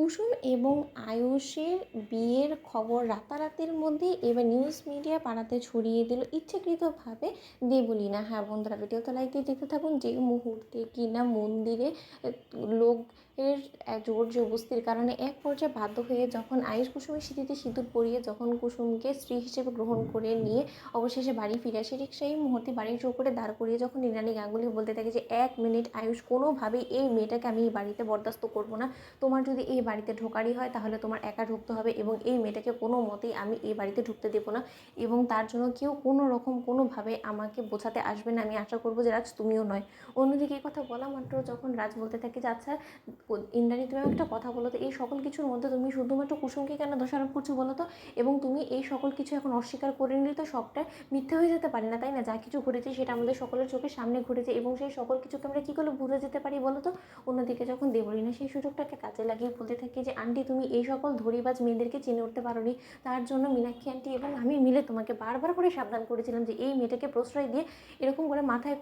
কুসুম এবং আয়ুষের বিয়ের খবর রাতারাতির মধ্যে এবার নিউজ মিডিয়া পাড়াতে ছড়িয়ে দিল ইচ্ছাকৃতভাবে দেবলীনা। হ্যাঁ বন্ধুরা, ভিডিওতে লাইক দিয়ে দেখতে থাকুন। যে মুহূর্তে কিনা মন্দিরে লোক এর জোর জবস্তির কারণে এক পর্যায়ে বাধ্য হয়ে যখন আয়ুষ কুসুমের স্মৃতিতে সিঁদুর পরিয়ে যখন কুসুমকে স্ত্রী হিসেবে গ্রহণ করে নিয়ে অবশেষে বাড়ি ফিরে আসে, ঠিক সেই মুহূর্তে বাড়ির চৌকটে দাঁড় করিয়ে যখন ইন্দ্রাণী গাঙ্গুলি বলতে থাকে যে 1 মিনিট আয়ুষ, কোনোভাবেই এই মেয়েটাকে আমি এই বাড়িতে বরদাস্ত করবো না। তোমার যদি এই বাড়িতে ঢোকারই হয় তাহলে তোমার একা ঢুকতে হবে এবং এই মেয়েটাকে কোনো মতেই আমি এই বাড়িতে ঢুকতে দেবো না, এবং তার জন্য কেউ কোনো রকম কোনোভাবে আমাকে বোঝাতে আসবে না। আমি আশা করবো যে রাজ তুমিও নয়। অন্যদিকে এই কথা বলা মাত্র যখন রাজ বলতে থাকে যে আচ্ছা ইন্দ্রাণী, তুমি একটা কথা বলো তো, এই সকল কিছুর মধ্যে তুমি শুধুমাত্র কুসুমকে কেন দোষারোপ করছো বলো তো? এবং তুমি এই সকল কিছু এখন অস্বীকার করে নিলে তো সবটা মিথ্যে হয়ে যেতে পারে না, তাই না? যা কিছু ঘটেছে সেটা আমাদের সকলের চোখের সামনে ঘটেছে এবং সেই সকল কিছুকে আমরা কী করে ভুলে যেতে পারি বলো তো? অন্যদিকে যখন দেবলীনা সেই সুযোগটাকে কাজে লাগিয়ে বলতে থাকি যে আন্টি, তুমি এই সকল ধরিবাজ মেয়েদেরকে চিনে উঠতে পারোনি, তার জন্য মীনাক্ষী আন্টি এবং আমি মিলে তোমাকে বারবার করে সাবধান করেছিলাম যে এই মেয়েটাকে প্রশ্রয় দিয়ে এরকম করে মাথায়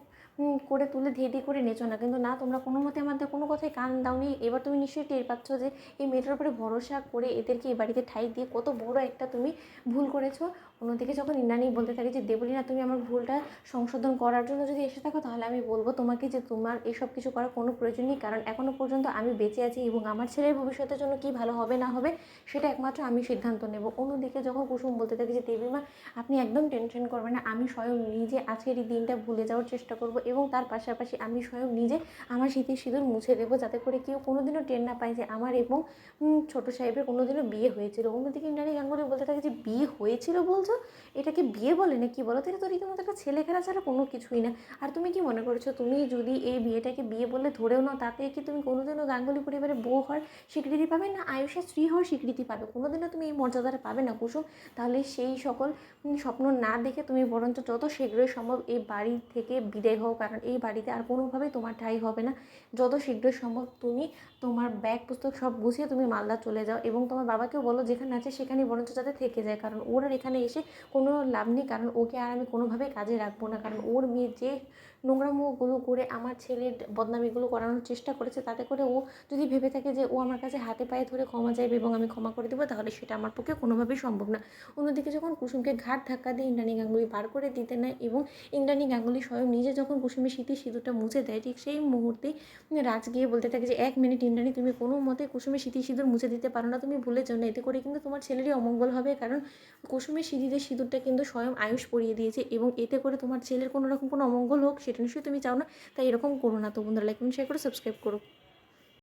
করে তুলে ধেয়ে দিয়ে করে নেচো না, কিন্তু না, তোমরা কোনো মতে আমাদের কোনো কথায় কান দাওনি। এবার তুমি নিশ্চয়ই টের পাচ্ছ যে এই মেয়েটার উপরে ভরসা করে এদেরকে এই বাড়িতে ঠাঁই দিয়ে কত বড় একটা তুমি ভুল করেছো। অন্যদিকে যখন ইন্দ্রাণী বলতে থাকে যে দেবলীনা, তুমি আমার ভুলটা সংশোধন করার জন্য যদি এসে থাকো তাহলে আমি বলবো তোমাকে যে তোমার এসব কিছু করার কোনো প্রয়োজন নেই, কারণ এখনও পর্যন্ত আমি বেঁচে আছি এবং আমার ছেলের ভবিষ্যতের জন্য কী ভালো হবে না হবে সেটা একমাত্র আমি সিদ্ধান্ত নেব। অন্যদিকে যখন কুসুম বলতে থাকে যে দেবীমা, আপনি একদম টেনশন করবেন না, আমি স্বয়ং নিজে আজকের এই দিনটা ভুলে যাওয়ার চেষ্টা করব এবং তার পাশাপাশি আমি স্বয়ং নিজে আমার স্মৃতির সিঁদুর মুছে দেবো, যাতে করে কেউ কোনোদিনও টের না পায় যে আমার এবং ছোটো সাহেবের কোনোদিনও বিয়ে হয়েছিল। অন্যদিকে ইন্দ্রাণী গাঙ্গুলি বলতে থাকে যে বিয়ে হয়েছিল বলছো, এটাকে বিয়ে বলে না কি বলো? তাহলে তো রীতিমতো একটা ছেলে খেলা ছাড়া কোনো কিছুই না। আর তুমি কি মনে করছো, তুমি যদি এই বিয়েটাকে বিয়ে বলে ধরেও নাও, তাতে কি তুমি কোনোদিনও গাঙ্গুলি পরিবারে বউ হওয়ার স্বীকৃতি পাবে না, আয়ুষের স্ত্রী হওয়ার স্বীকৃতি পাবে? কোনোদিনও তুমি এই মর্যাদাটা পাবে না কুসুম। তাহলে সেই সকল স্বপ্ন না দেখে তুমি বরঞ্চ যত শীঘ্রই সম্ভব এই বাড়ি থেকে বিদায় হও, কারণ এই বাড়িতে আর কোনোভাবেই তোমার ঠাঁই হবে না। যত শীঘ্রই সম্ভব তুমি তোমার ব্যাগ পুস্তক সব গুছিয়ে তুমি মালদা চলে যাও এবং তোমার বাবাকেও বলো যেখানে আছে সেখানেই বরঞ্চ যাতে থেকে যায়, কারণ ওর আর এখানে এসে কোনো লাভ নেই, কারণ ওকে আর আমি কোনোভাবেই কাজে রাখবো না। কারণ ওর মেয়ে যে নোংরামোগুলো করে আমার ছেলের বদনামিগুলো করানোর চেষ্টা করেছে, তাতে করে ও যদি ভেবে থাকে যে ও আমার কাছে হাতে পায়ে ধরে ক্ষমা চাইবে এবং আমি ক্ষমা করে দেবো, তাহলে সেটা আমার পক্ষে কোনোভাবেই সম্ভব না। অন্যদিকে যখন কুসুমকে ঘাট ধাক্কা দিয়ে ইন্দ্রাণী গাঙ্গুলি বার করে দিতে নেয় এবং ইন্দ্রাণী গাঙ্গুলি স্বয়ং নিজে যখন কুসুমের স্মৃতির সিঁদুরটা মুছে দেয়, ঠিক সেই মুহূর্তেই রাজ গিয়ে বলতে থাকে যে 1 মিনিট ইন্দ্রাণী, তুমি কোনো মতে কুসুমের স্মৃতির সিঁদুর মুছে দিতে পারো না, তুমি ভুলে যাও না, এতে করে কিন্তু তোমার ছেলেরই অমঙ্গল হবে, কারণ কুসুমের স্মৃতিতে সিঁদুরটা কিন্তু স্বয়ং আয়ুষ পরিয়ে দিয়েছে এবং এতে করে তোমার ছেলের কোনো রকম কোনো অমঙ্গল হোক সেটা নিশ্চয়ই তুমি চাও না। তাই এরকম করো না। তো বন্ধুরা, লাইক কমেন্ট শেয়ার করে সাবস্ক্রাইব করো।